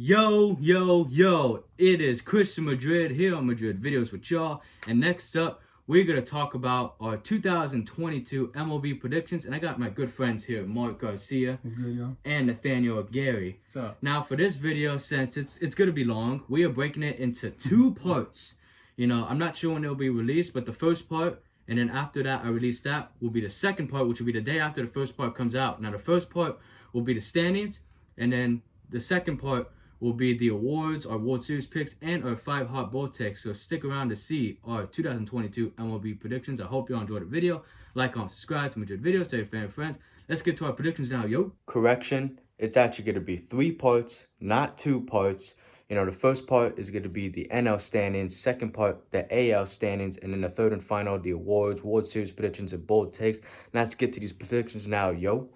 Yo, it is Christian Madrid here on Madrid Videos with y'all. And next up, we're going to talk about our 2022 MLB predictions. And I got my good friends here, Mark Garcia and Nathaniel Gary. What's up? Now, for this video, since it's going to be long, we are breaking it into two parts. I'm not sure when they'll be released, but the first part, and then after that, I release that, will be the second part, which will be the day after the first part comes out. Now, the first part will be the standings, and then the second part will be the awards, our World Series picks, and our 5 hot ball takes. So stick around to see our 2022 MLB predictions. I hope you all enjoyed the video. Like, comment, subscribe to Madrid Videos, tell your family and friends. Let's get to our predictions now, yo. Correction, it's actually going to be 3 parts, not 2 parts. The first part is going to be the NL standings, second part, the AL standings, and then the third and final, the awards, World Series predictions, and bold takes. Now let's get to these predictions now, yo.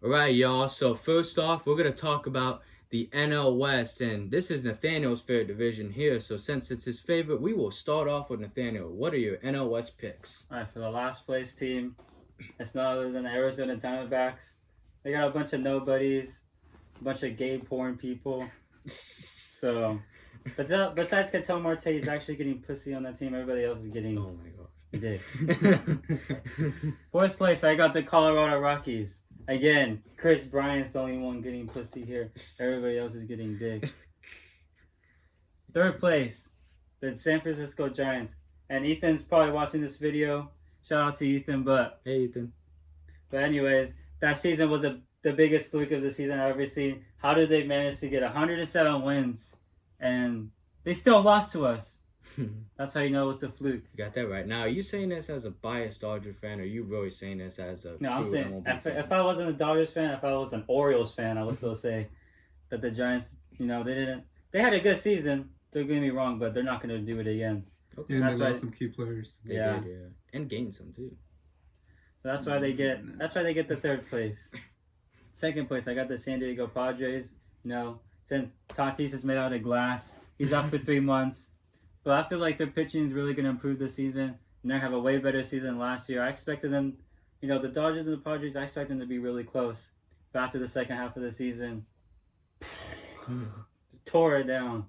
Alright, y'all, so first off, we're going to talk about the NL West, and this is Nathaniel's favorite division here, so since it's his favorite, we will start off with Nathaniel. What are your NL West picks? Alright, for the last place team, it's not other than the Arizona Diamondbacks. They got a bunch of nobodies, a bunch of gay porn people. So, besides Ketel Marte, he's actually getting pussy on that team. Everybody else is getting dick. Fourth place, I got the Colorado Rockies. Again, Chris Bryant's the only one getting pussy here. Everybody else is getting dick. Third place, the San Francisco Giants. And Ethan's probably watching this video. Shout out to Ethan, Hey, Ethan. But anyways, that season was the biggest fluke of the season I've ever seen. How did they manage to get 107 wins? And they still lost to us. That's how you know it's a fluke. You got that right. Now, are you saying this as a biased Dodger fan, or are you really saying this as a No, true I'm saying, MLB fan? if I wasn't a Dodgers fan, if I was an Orioles fan, I would still say that the Giants, they had a good season, don't get me wrong, but they're not going to do it again. Okay. And they lost some key players. They did, yeah. And gained some, too. So that's why they get the third place. Second place, I got the San Diego Padres. Since Tatis is made out of glass, he's out for 3 months. But I feel like their pitching is really going to improve this season. And they have a way better season than last year. I expected them, the Dodgers and the Padres, I expect them to be really close. But after the second half of the season, tore it down.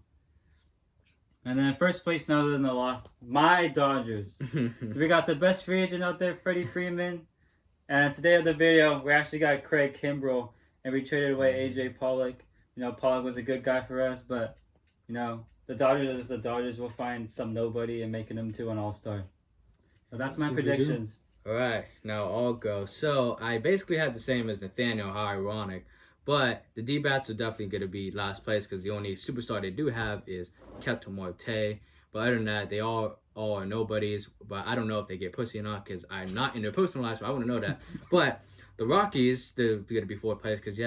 And then first place, now than the loss, my Dodgers. We got the best free agent out there, Freddie Freeman. And today of the video, we actually got Craig Kimbrell. And we traded away A.J. Pollock. Pollock was a good guy for us, but, the Dodgers are just the Dodgers. We'll find some nobody and making them to an all-star. So that's my predictions. All right, now I'll go. So I basically had the same as Nathaniel, how ironic. But the D-Bats are definitely going to be last place because the only superstar they do have is Ketel Marte. But other than that, they all are nobodies. But I don't know if they get pussy or not because I'm not in their personal life, so I wouldn't know that. But the Rockies, they're going to be fourth place because,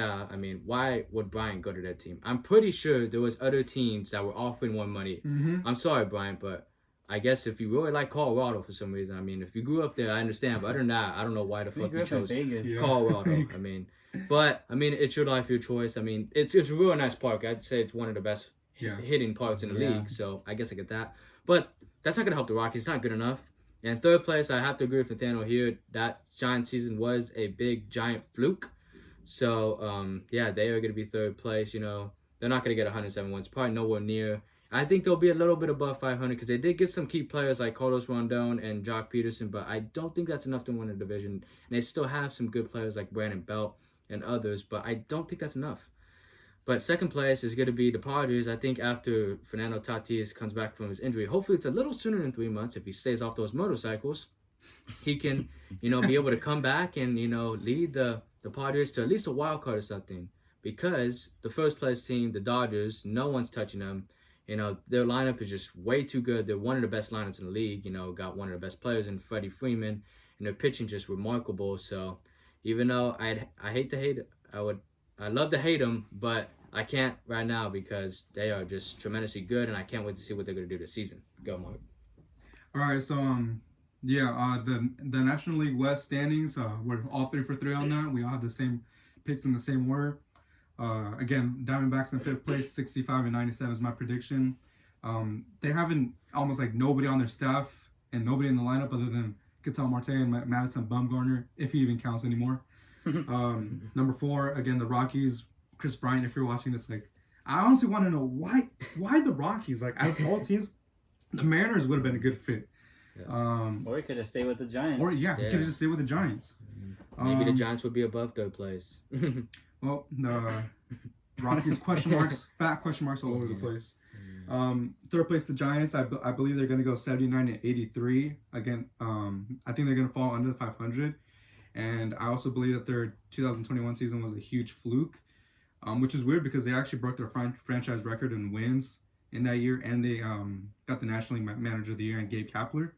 why would Bryant go to that team? I'm pretty sure there was other teams that were offering more money. I'm sorry, Bryant, but I guess if you really like Colorado for some reason, if you grew up there, I understand. But other than that, I don't know why the fuck you chose Colorado. It's your life, your choice. It's a real nice park. I'd say it's one of the best hitting parks in the league. So I guess I get that. But that's not going to help the Rockies. It's not good enough. And third place, I have to agree with Nathaniel here. That Giant season was a big Giant fluke. So, they are going to be third place. They're not going to get 107 wins. Probably nowhere near. I think they'll be a little bit above 500 because they did get some key players like Carlos Rondon and Jock Peterson, but I don't think that's enough to win the division. And they still have some good players like Brandon Belt and others, but I don't think that's enough. But second place is going to be the Padres. I think after Fernando Tatis comes back from his injury, hopefully it's a little sooner than 3 months. If he stays off those motorcycles, he can, be able to come back and, lead the Padres to at least a wild card or something. Because the first place team, the Dodgers, no one's touching them. Their lineup is just way too good. They're one of the best lineups in the league. Got one of the best players in Freddie Freeman. And their pitching just remarkable. So even though I hate to hate it, I'd love to hate them, but I can't right now because they are just tremendously good, and I can't wait to see what they're going to do this season. Go, Mark. All right, so the National League West standings, we're all 3 for 3 on that. We all have the same picks in the same order. Again, Diamondbacks in 5th place, 65 and 97 is my prediction. They haven't almost like nobody on their staff and nobody in the lineup other than Ketel Marte and Madison Bumgarner, if he even counts anymore. Number 4, again, the Rockies. Chris Bryant, if you're watching this, like, I honestly want to know why the Rockies? Like, out of all teams, the Mariners would have been a good fit. Or he could have stayed with the Giants. Or he could have just stayed with the Giants. Maybe the Giants would be above third place. Well, the Rockies fat question marks all over the place. Third place, the Giants. I believe they're going to go 79-83. Again, I think they're going to fall under the 500. And I also believe that their 2021 season was a huge fluke, which is weird because they actually broke their franchise record in wins in that year, and they got the National League Manager of the Year in Gabe Kapler.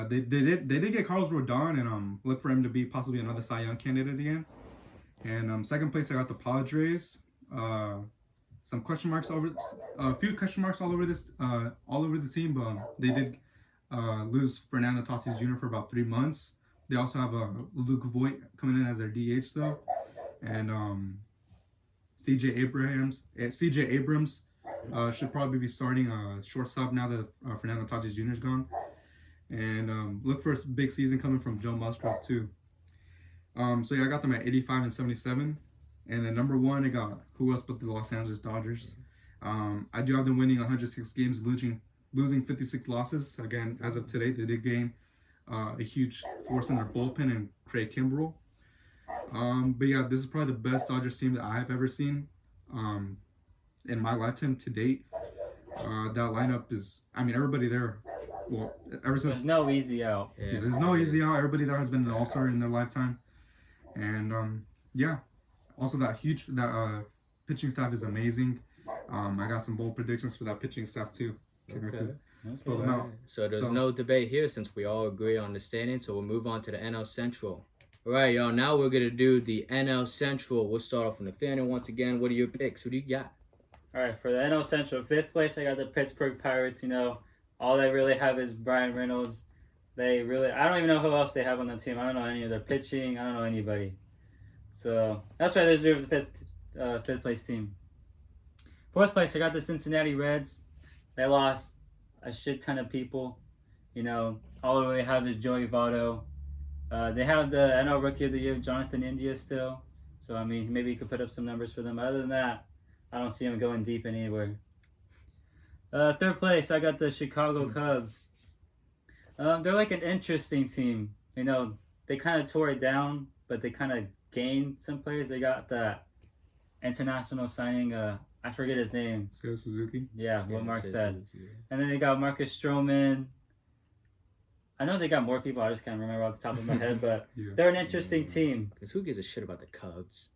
They did get Carlos Rodon and look for him to be possibly another Cy Young candidate again. And second place, I got the Padres. Some question marks a few question marks all over the team, but they did lose Fernando Tatis Jr. for about 3 months. They also have Luke Voigt coming in as their DH though, and CJ Abrams should probably be starting shortstop now that Fernando Tatis Jr. is gone. And look for a big season coming from Joe Musgrove too. So yeah, I got them at 85-77. And then number 1, I got who else but the Los Angeles Dodgers. I do have them winning 106 games, losing 56 losses. Again, as of today, they did gain a huge force in their bullpen and Craig Kimbrell. But yeah, this is probably the best Dodgers team that I have ever seen in my lifetime to date. That lineup is, I mean, everybody there, well, ever since... There's no easy out. Yeah, there's no easy out. Everybody there has been an all-star in their lifetime. And yeah, also that pitching staff is amazing. I got some bold predictions for that pitching staff too. Okay. Spell them out. So there's no debate here since we all agree on the standing. So we'll move on to the NL Central. All right, y'all. Now we're gonna do the NL Central. We'll start off with Nathaniel once again. What are your picks? Who do you got? All right, for the NL Central, 5th place, I got the Pittsburgh Pirates. You know, all they really have is Brian Reynolds. I don't even know who else they have on the team. I don't know any of their pitching. I don't know anybody. So that's why they deserve the 5th place team. 4th place, I got the Cincinnati Reds. They lost a shit ton of people. You know, all they really have is Joey Votto. They have the NL Rookie of the Year, Jonathan India, still. So, I mean, maybe he could put up some numbers for them. But other than that, I don't see him going deep anywhere. 3rd place, I got the Chicago Cubs. They're like an interesting team. You know, they kind of tore it down, but they kind of gained some players. They got that international signing, I forget his name. Seiya Suzuki? Yeah, what Mark said. And then they got Marcus Stroman. I know they got more people, I just can't remember off the top of my head, but they're an interesting team. Because who gives a shit about the Cubs?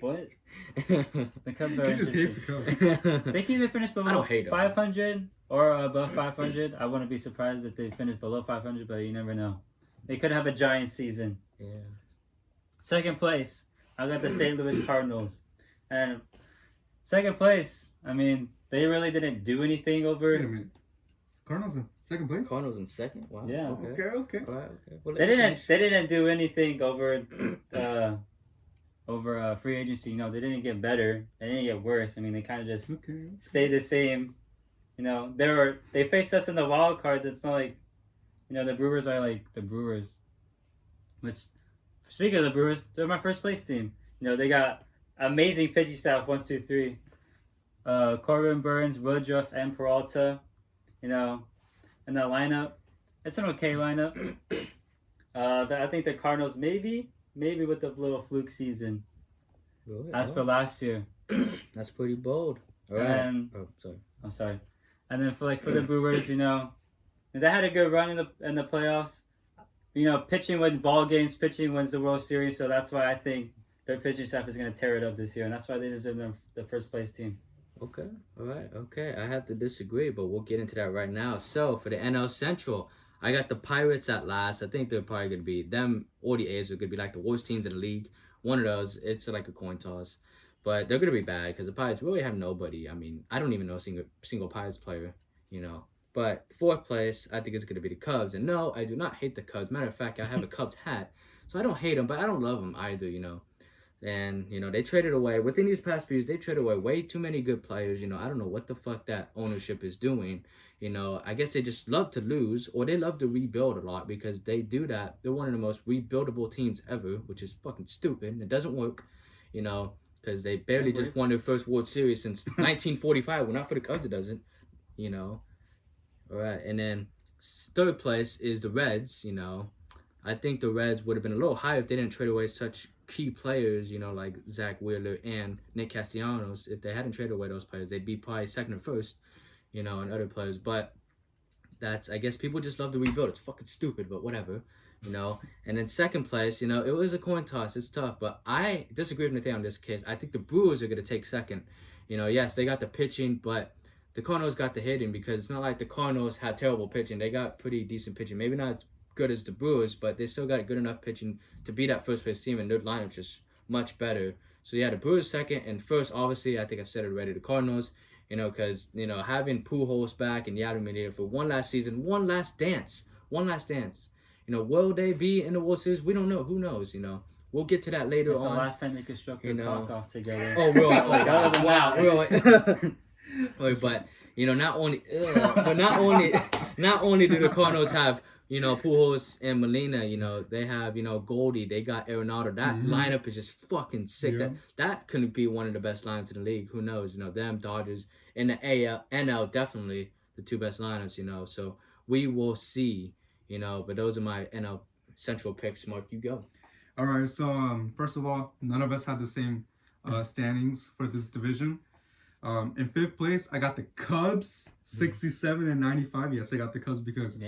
What? The Cubs are interesting. Just hates the Cubs. They can either finish below 500 or above 500. I wouldn't be surprised if they finish below 500, but you never know. They could have a giant season. Yeah. 2nd place, I got the St. Louis Cardinals. And 2nd place, I mean, they really didn't do anything over... Wait a minute. Cardinals in 2nd place? Cardinals in 2nd? Wow. Yeah. Okay. All right, okay. Well, They didn't do anything over free agency. You know, they didn't get better. They didn't get worse. I mean, they kind of just stayed the same. You know, they faced us in the wild card. It's not like, you know, the Brewers are like the Brewers. Which, speaking of the Brewers, they're my 1st place team. You know, they got amazing pitching staff. 1, 2, 3. Corbin Burns, Woodruff, and Peralta. You know, in that lineup, it's an okay lineup. I think the Cardinals maybe with the little fluke season. Really? As for last year. That's pretty bold. All right. And, I'm sorry. And then for the Brewers, you know, they had a good run in the playoffs. You know, pitching wins ball games, pitching wins the World Series, so that's why I think their pitching staff is going to tear it up this year, and that's why they deserve the 1st place team. Okay, all right, okay. I have to disagree, but we'll get into that right now. So, for the NL Central, I got the Pirates at last. I think they're probably going to be, them or the A's are going to be like the worst teams in the league. One of those, it's like a coin toss. But they're going to be bad because the Pirates really have nobody. I mean, I don't even know a single Pirates player, you know. But 4th place, I think it's going to be the Cubs. And no, I do not hate the Cubs. Matter of fact, I have a Cubs hat. So I don't hate them, but I don't love them either, you know. And, they traded away, within these past few years, they traded away way too many good players. I don't know what the fuck that ownership is doing. I guess they just love to lose, or they love to rebuild a lot, because they do that. They're one of the most rebuildable teams ever, which is fucking stupid. And it doesn't work, because they barely just won their first World Series since 1945. Well, not for the Cubs, it doesn't, All right, and then third place is the Reds. I think the Reds would have been a little higher if they didn't trade away such key players, like Zach Wheeler and Nick Castellanos. If they hadn't traded away those players, they'd be probably second or first, and other players. But I guess people just love to rebuild. It's fucking stupid, but whatever, And then second place, it was a coin toss. It's tough, but I disagree with Nathan on this case. I think the Brewers are going to take second. Yes, they got the pitching, but the Cardinals got the hitting, because it's not like the Cardinals had terrible pitching. They got pretty decent pitching. Maybe not as good as the Brewers, but they still got good enough pitching to be that first place team, and their lineup just much better. So yeah, the Brewers second, and first, obviously, I think I've said it already, the Cardinals, because having Pujols back and Yadier for one last season, one last dance. Will they be in the World Series? We don't know. Who knows? We'll get to that later on. It's the last time they could struck their cock off together. Oh, really? Oh, God. Wow, really? But not only do the Cardinals have Pujols and Molina, they have Goldie, they got Arenado. That lineup is just fucking sick. Yeah. That could be one of the best lineups in the league. Who knows? Them Dodgers in the NL, definitely the two best lineups. So we will see. But those are my NL Central picks. Mark, you go. All right. So first of all, none of us had the same standings for this division. In fifth place, I got the Cubs, 67 and 95. Yes, I got the Cubs because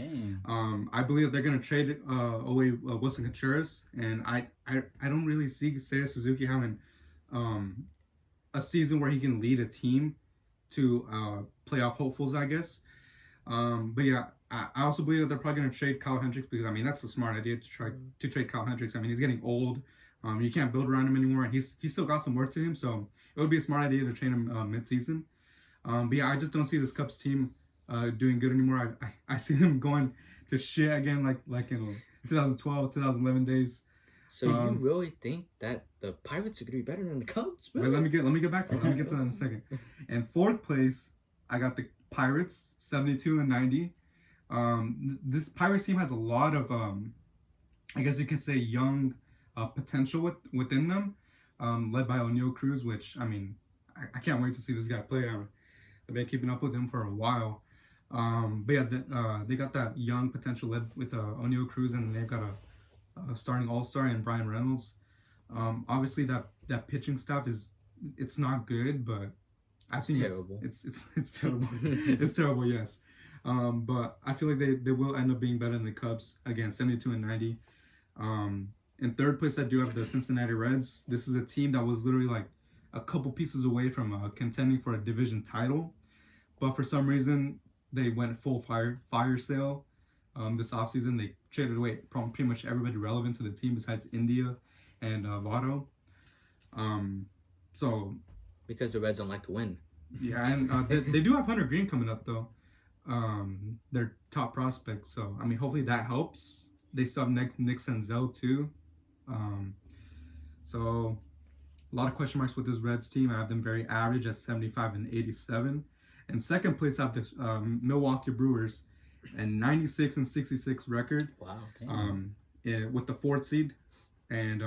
I believe they're gonna trade away Wilson Contreras, and I don't really see Seiya Suzuki having a season where he can lead a team to playoff hopefuls, I guess. But yeah, I also believe that they're probably gonna trade Kyle Hendricks, because I mean that's a smart idea to trade Kyle Hendricks. I mean, he's getting old. You can't build around him anymore, and he's still got some work to him. So it would be a smart idea to trade him mid-season. But yeah, I just don't see this Cubs team doing good anymore. I see them going to shit again, like in 2012, 2011 days. So you really think that the Pirates are gonna be better than the Cubs? Wait, let me get back to that. Let me get to that in a second. In fourth place, I got the Pirates, 72 and 90. This Pirates team has a lot of I guess you could say young potential within them, led by O'Neal Cruz, which I mean I can't wait to see this guy play. I've been keeping up with him for a while. But yeah, they got that young potential led with O'Neal Cruz, and they've got a starting all-star in Brian Reynolds. Obviously that pitching staff it's not good, but I think it's terrible. It's terrible, yes. But I feel like they will end up being better than the Cubs. Again, 72 and 90. In third place, I do have the Cincinnati Reds. This is a team that was literally like a couple pieces away from contending for a division title, but for some reason they went full fire sale this offseason. They traded away pretty much everybody relevant to the team besides India and Votto. So because the Reds don't like to win. Yeah, and they do have Hunter Green coming up though. Their top prospect. So I mean, hopefully that helps. They still have Nick Senzel too. So a lot of question marks with this Reds team. I have them very average at 75 and 87. In second place, I have the Milwaukee Brewers, and 96 and 66 record. Wow. With the fourth seed, and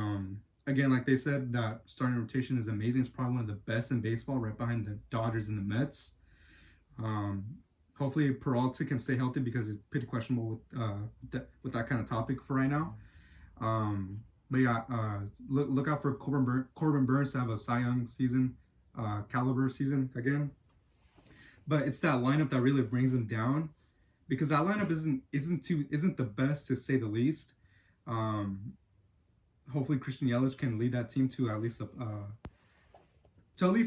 again, like they said, that starting rotation is amazing. It's probably one of the best in baseball, right behind the Dodgers and the Mets. Hopefully Peralta can stay healthy because he's pretty questionable with that kind of topic for right now. But yeah, look out for Corbin Burns to have a Cy Young season, caliber season again. But it's that lineup that really brings him down, because that lineup isn't the best, to say the least. Hopefully Christian Yelich can lead that team to at least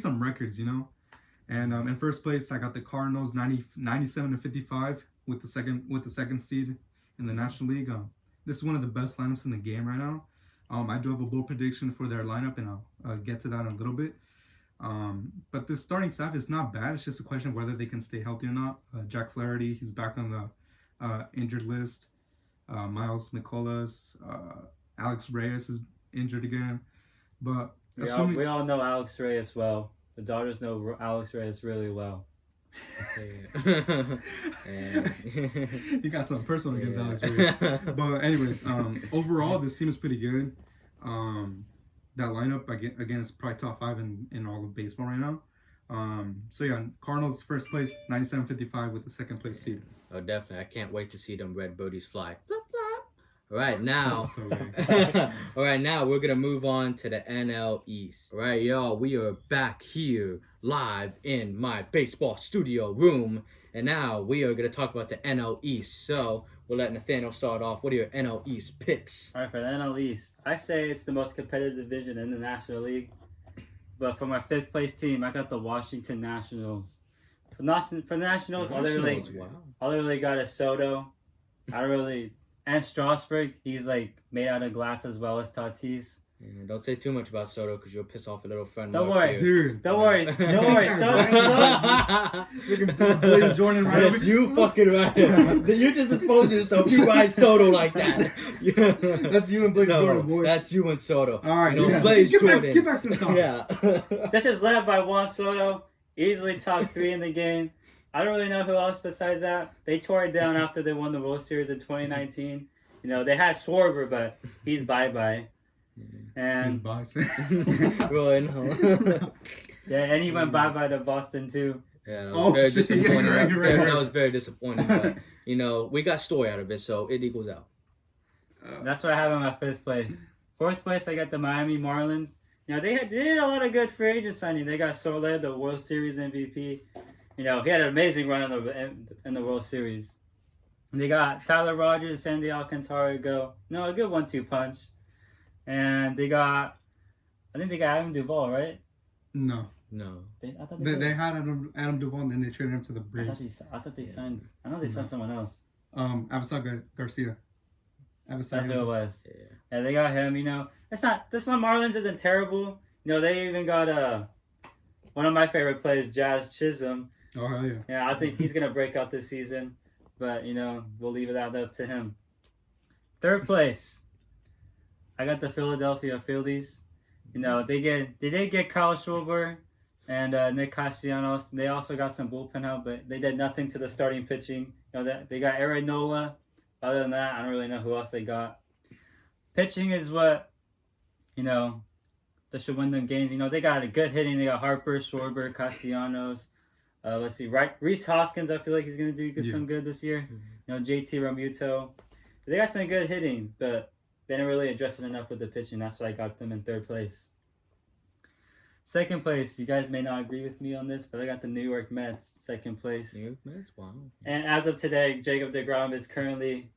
some records, And in first place, I got the Cardinals, 97 to 55 with the second seed in the National League. This is one of the best lineups in the game right now. I do have a bold prediction for their lineup, and I'll get to that in a little bit. But this starting staff is not bad. It's just a question of whether they can stay healthy or not. Jack Flaherty, he's back on the injured list. Miles McCullough, Alex Reyes is injured again. But Assuming- We all know Alex Reyes well. The Dodgers know Alex Reyes really well. And You got something personal against Yeah. Alex Reyes. But anyways, overall this team is pretty good. That lineup again is probably top 5 in all of baseball right now. So yeah, Cardinals first place, 97.55 with the second place seed. Oh, definitely. I can't wait to see them red booties fly. Flop, flop. All right, now. That's so weird. All right, now we're going to move on to the NL East. All right, y'all, we are back here live in my baseball studio room. And now we are going to talk about the NL East. So we'll let Nathaniel start off. What are your NL East picks? All right, for the NL East, I say it's the most competitive division in the National League. But for my 5th place team, I got the Washington Nationals. For the Nationals, all they really got is Soto. And Strasburg, he's like made out of glass as well as Tatis. Yeah, don't say too much about Soto because you'll piss off a little friend. Don't Mark worry, here. Dude. Don't worry. Blaze Jordan right Yes, over. you fucking right. You just exposed yourself. You ride Soto like that. That's you and Blaze Jordan, boy. That's you and Soto. All right, No, yeah. Blaze get Jordan. Get back to the top. Yeah. This is led by Juan Soto, easily top 3 in the game. I don't really know who else besides that. They tore it down after they won the World Series in 2019. You know, they had Schwarber, but he's bye-bye. And Really, no. yeah, and he went bye-bye to Boston too. Yeah, that was very shit, disappointing. yeah, you're right. That was very disappointing. But you know, we got story out of it, so it equals out. That's what I have in my 5th place. 4th place, I got the Miami Marlins. You know, they did a lot of good free agent signing. They got Soler, the World Series MVP. You know, he had an amazing run in the World Series. And they got Tyler Rogers, Sandy Alcantara, a good 1-2 punch. And I think they got Adam Duvall, right? No. They had Adam Duvall and then they traded him to the Braves. I thought they signed. I know they signed someone else. Avisal Garcia. That's who it was. Yeah. Yeah, they got him. You know, this Marlins isn't terrible. You know, they even got one of my favorite players, Jazz Chisholm. Oh hell yeah. Yeah, I think he's gonna break out this season. But you know, we'll leave it up to him. 3rd place, I got the Philadelphia Phillies. You know, they did get Kyle Schwarber and Nick Castellanos. They also got some bullpen help, but they did nothing to the starting pitching. You know, they got Aaron Nola. Other than that, I don't really know who else they got. Pitching is what, you know, that should win them games. You know, they got a good hitting. They got Harper, Schwarber, Castellanos. Let's see, Reese Hoskins, I feel like he's going to do some good this year. You know, JT Realmuto. They got some good hitting, but they didn't really address it enough with the pitching. That's why I got them in 3rd place. 2nd place, you guys may not agree with me on this, but I got the New York Mets, 2nd place. New York Mets, wow. And as of today, Jacob deGrom is currently,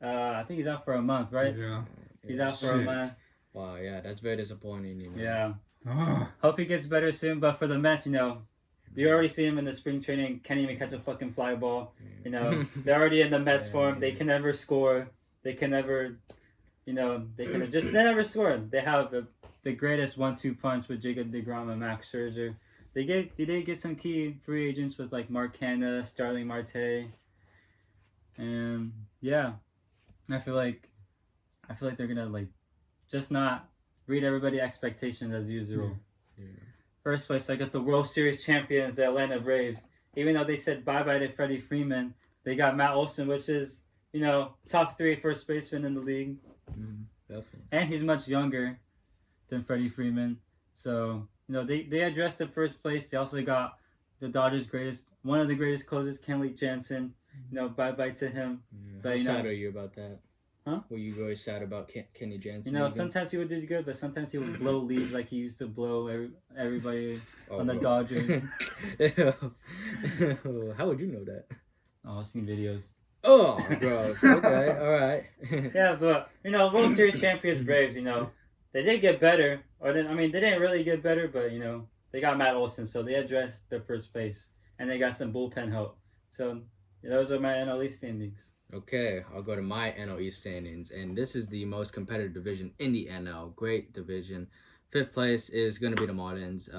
I think he's out for a month, right? Yeah. He's out for a month. Wow, yeah, that's very disappointing. You know? Yeah. Oh. Hope he gets better soon, but for the Mets, you know, you already see him in the spring training, can't even catch a fucking fly ball. You know, they're already in the Mets form. They can never score. They can never, you know, they never score. They have the greatest 1-2 punch with Jacob deGrom and Max Scherzer. They did get some key free agents with like Mark Canha, Starling Marte, and yeah, I feel like they're gonna like just not read everybody's expectations as usual. Yeah. 1st place, I got the World Series champions, the Atlanta Braves. Even though they said bye-bye to Freddie Freeman, they got Matt Olson, which is, you know, top 3 first baseman in the league. Definitely. And he's much younger than Freddie Freeman. So, you know, they addressed the 1st place. They also got the Dodgers' one of the greatest closers, Kenley Jansen. You know, bye-bye to him. Yeah. But, How you know, sad are you about that? Huh? Were you really sad about Kenny Jansen? You know, sometimes he would do good, but sometimes he would blow leads like he used to blow everybody on the Dodgers. How would you know that? Oh, I've seen videos. Oh, gross. Okay, all right. Yeah, but, you know, World Series champions Braves, you know, they did get better. They didn't really get better, but, you know, they got Matt Olson, so they addressed their 1st place. And they got some bullpen help. So, those are my NL East standings. Okay, I'll go to my NL East standings, and this is the most competitive division in the NL. Great division. 5th place is going to be the Marlins.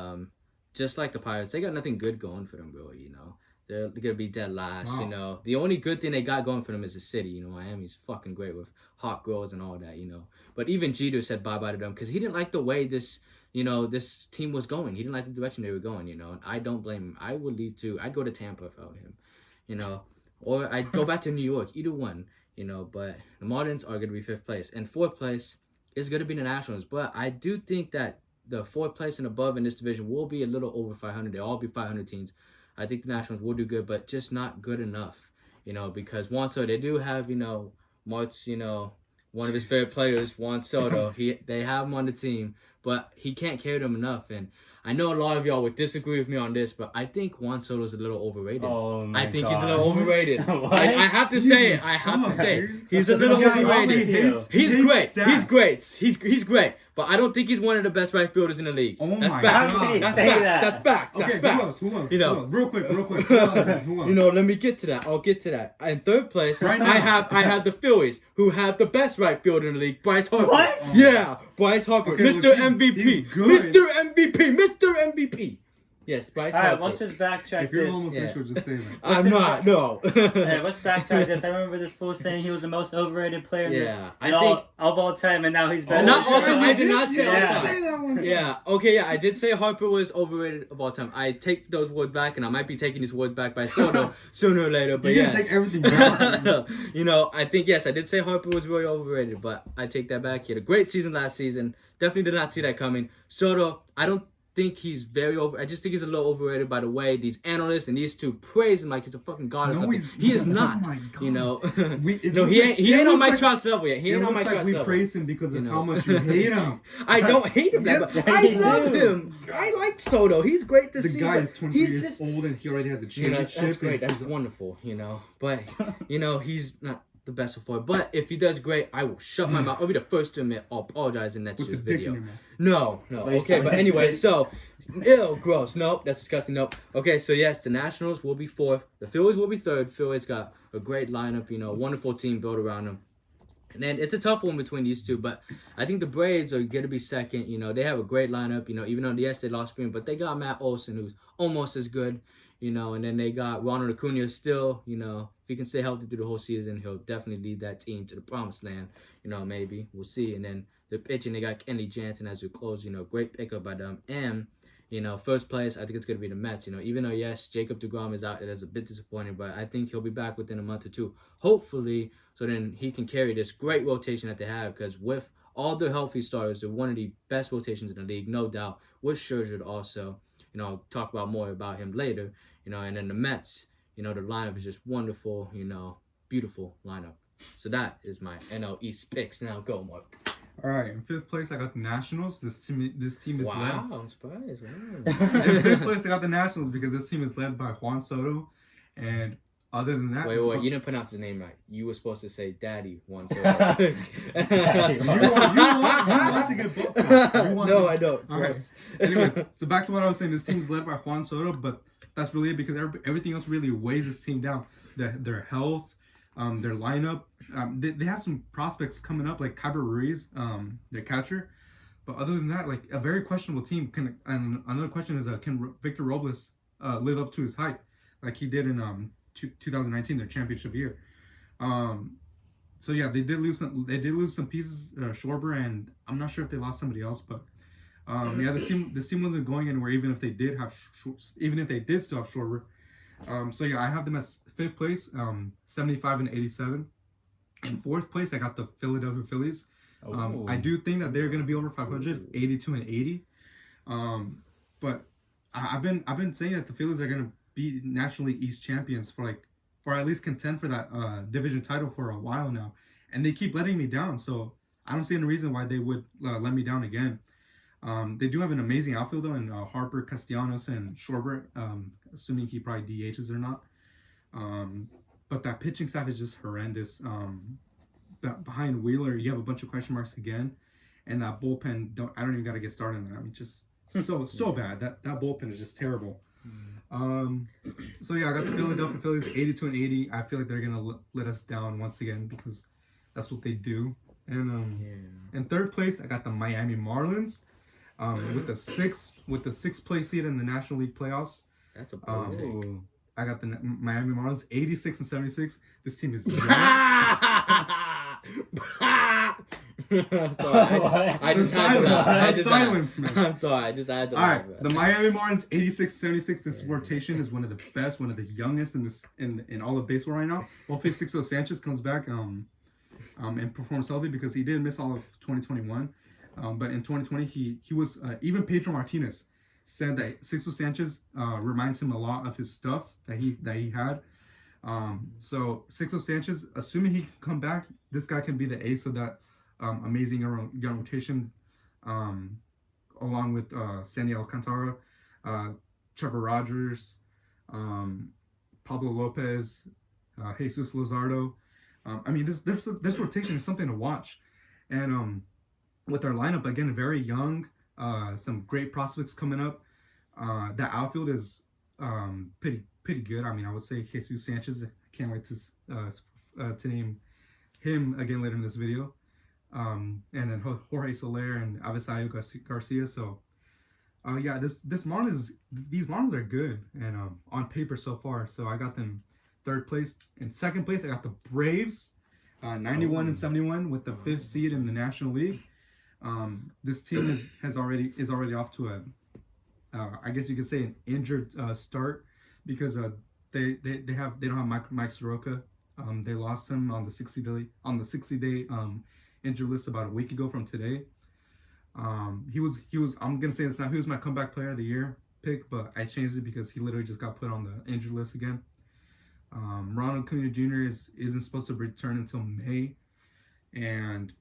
Just like the Pirates, they got nothing good going for them, really, you know. They're going to be dead last, you know. The only good thing they got going for them is the city, you know. Miami's fucking great with hot girls and all that, you know. But even Jeter said bye-bye to them because he didn't like the way this this team was going. He didn't like the direction they were going, and I don't blame him. I would leave too. I'd go to Tampa if I were him, or I'd go back to New York, either one, but the Marlins are going to be 5th place. And 4th place is going to be the Nationals, but I do think that the 4th place and above in this division will be a little over 500. They'll all be 500 teams. I think the Nationals will do good, but just not good enough, because Juan Soto, they do have, Mart's, one of his favorite players, Juan Soto. They have him on the team, but he can't carry them enough. And I know a lot of y'all would disagree with me on this, but I think Juan Soto is a little overrated. Oh my I think God. he's a little overrated. What? I have to say it. I have to say it. He's a little overrated. He's great. He's great. He's great. But I don't think he's one of the best right fielders in the league. Oh That's my facts. God. That's Say facts. that. That's facts. Okay, That's facts. who else? You know. Who else? Real quick. Who else? Let me get to that. I'll get to that. In 3rd place, Right now. I have the Phillies, who have the best right fielder in the league, Bryce Harper. What? Yeah, Bryce Harper, Okay, Mr. look, MVP, he's good. Mr. MVP. Yes, Bryce All Harper. right, let's just backtrack If you're this. homosexual, just say that. I'm not. No. Hey, let's backtrack this. I remember this fool saying he was the most overrated player of all time, and now he's better. Not than all Shaq. time. I did not say all time. Say that one. Yeah. Okay. Yeah. I did say Harper was overrated of all time. I take those words back, and I might be taking these words back by Soto sooner or later. But You're yes. gonna take everything back. I think yes, I did say Harper was really overrated, but I take that back. He had a great season last season. Definitely did not see that coming. Soto, I don't think he's very over. I just think he's a little overrated by the way these analysts and these two praise him like he's a fucking god or something. He is not. Oh my God. He ain't on Mike Trout's level yet. He ain't on Mike Trout's we level. praise him because of how much you hate him. I don't hate him. Yes, I you love do. him. I like Soto. He's great to The see. guy but is 23 he's years just, old and he already has a championship. that's great. and That's wonderful. But he's not the best before. But if he does great, I will shut my mouth. I'll be the first to admit I'll apologize in next with the year's dick in video. your mouth. No. Okay, but anyway, so ew, gross. Nope, that's disgusting. Nope. Okay, so yes, the Nationals will be 4th. The Phillies will be 3rd. Phillies got a great lineup, wonderful team built around them. And then it's a tough one between these two, but I think the Braves are going to be 2nd. They have a great lineup, even though, yes, they lost Freeman, but they got Matt Olson, who's almost as good, and then they got Ronald Acuna still, if he can stay healthy through the whole season, he'll definitely lead that team to the promised land, maybe. We'll see. And then the pitching, they got Kenley Jansen as your close, great pickup by them. And, 1st place, I think it's going to be the Mets, even though, yes, Jacob deGrom is out, it is a bit disappointing, but I think he'll be back within a month or two, hopefully, so then he can carry this great rotation that they have, because with all the healthy starters, they're one of the best rotations in the league, no doubt, with Scherzer also, I'll talk about more about him later, and then the Mets, the lineup is just wonderful, beautiful lineup. So that is my NL East picks. Now go, Mark. All right, in 5th place, I got the Nationals. This team is Wow, I'm surprised. led. In 5th place, I got the Nationals because this team is led by Juan Soto. And other than that... Wait, you didn't pronounce his name right. You were supposed to say Daddy Juan Soto. You want to get booked. No, I don't. All right. Anyways, so back to what I was saying. This team is led by Juan Soto, but that's really it because everything else really weighs this team down. Their health, their lineup. They have some prospects coming up like Kyber Ruiz, their catcher. But other than that, like a very questionable team. And another question is, can Victor Robles live up to his hype like he did in 2019, their championship year? So yeah, they did lose some pieces, Schwarber, and I'm not sure if they lost somebody else, but yeah, this team wasn't going anywhere even if they did still have Schwarber. So yeah, I have them as 5th place, 75 and 87. In 4th place, I got the Philadelphia Phillies. I do think that they're gonna be over 500, 82 and 80. But I've been saying that the Phillies are gonna be National League East champions or at least contend for that division title for a while now, and they keep letting me down. So I don't see any reason why they would let me down again. They do have an amazing outfield though, in Harper, Castellanos, and Schwarber, assuming he probably DHs or not. But that pitching staff is just horrendous. Behind Wheeler, you have a bunch of question marks again, and that bullpen. I don't even got to get started on that. I mean, just so bad. That bullpen is just terrible. So yeah, I got the Philadelphia Phillies 82 and 80. I feel like they're gonna let us down once again because that's what they do. And in 3rd place, I got the Miami Marlins. With the sixth place seed in the National League playoffs. That's a bold take. I got the Miami Marlins 86 and 76. This team is I The just had to laugh. silence, man. I'm sorry, I just had to All laugh. right, the Miami Marlins 86-76. This rotation is one of the best, one of the youngest in all of baseball right now. Hopefully, Sixto Sanchez comes back and performs healthy because he did miss all of 2021. But in 2020, he was even Pedro Martinez said that Sixto Sanchez reminds him a lot of his stuff that he had. So Sixto Sanchez, assuming he can come back, this guy can be the ace of that amazing young rotation, along with Sandy Alcantara, Trevor Rogers, Pablo Lopez, Jesus Luzardo. I mean, this rotation is something to watch, and with our lineup again, very young, some great prospects coming up. That outfield is pretty good. I mean, I would say Jesus Sanchez. I can't wait to name him again later in this video. And then Jorge Soler and Avisayo Garcia. So, yeah, these Marlins are good and on paper so far. So I got them third place. In second place, I got the Braves, 91-71 with the 5th seed in the National League. This team is already off to a I guess you could say an injured start because they don't have Mike Soroka. They lost him on the 60-day injured list about a week ago from today. He was I'm gonna say this now. He was my comeback player of the year pick, but I changed it because he literally just got put on the injured list again. Ronald Acuna Jr. isn't supposed to return until May, and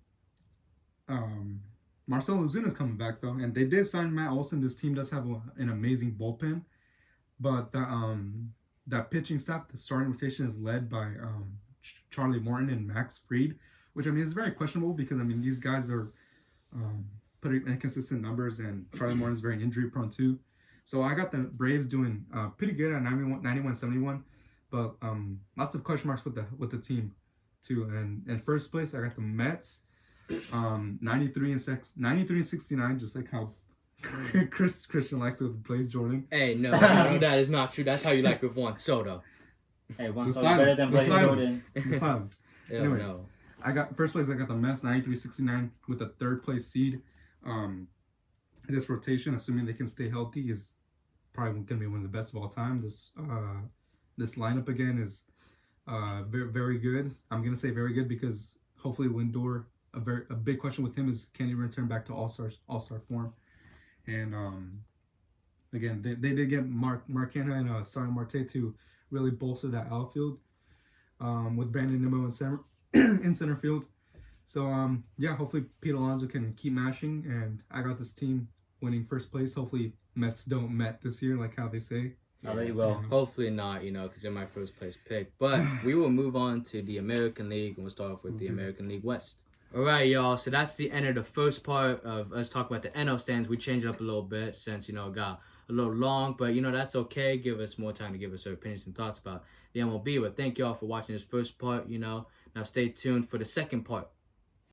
Marcell Ozuna is coming back though, and they did sign Matt Olson. This team does have an amazing bullpen, but that pitching staff, the starting rotation is led by Charlie Morton and Max Fried, which I mean is very questionable because I mean these guys are putting inconsistent numbers, and Charlie Morton is very injury prone too. So I got the Braves doing pretty good at 91-71, but lots of question marks with the team too. And in first place, I got the Mets, 93-69, just like how Christian likes it with Blaze Jordan. Hey, no, that is not true. That's how you like with Juan Soto. Hey, one soda better than Blaze Jordan. The silence. Anyways, No. I got first place. I got the Mets 93-69 with the third place seed. This rotation, assuming they can stay healthy, is probably going to be one of the best of all time. This lineup again is very, very good. I'm going to say very good because hopefully Lindor. A big question with him is, can he return back to all-star form? And again, they did get Mark Canha and Starling Marte to really bolster that outfield with Brandon Nimmo in center field. So yeah, hopefully Pete Alonso can keep mashing, and I got this team winning first place. Hopefully Mets don't Met this year, like how they say. I bet you will. Hopefully not, because they're my first place pick. But we will move on to the American League, and we'll start off with the American League West. All right, y'all. So that's the end of the first part of us talking about the NL stands. We changed it up a little bit since, it got a little long. But, that's okay. Give us more time to give us our opinions and thoughts about the MLB. But thank y'all for watching this first part, Now stay tuned for the second part.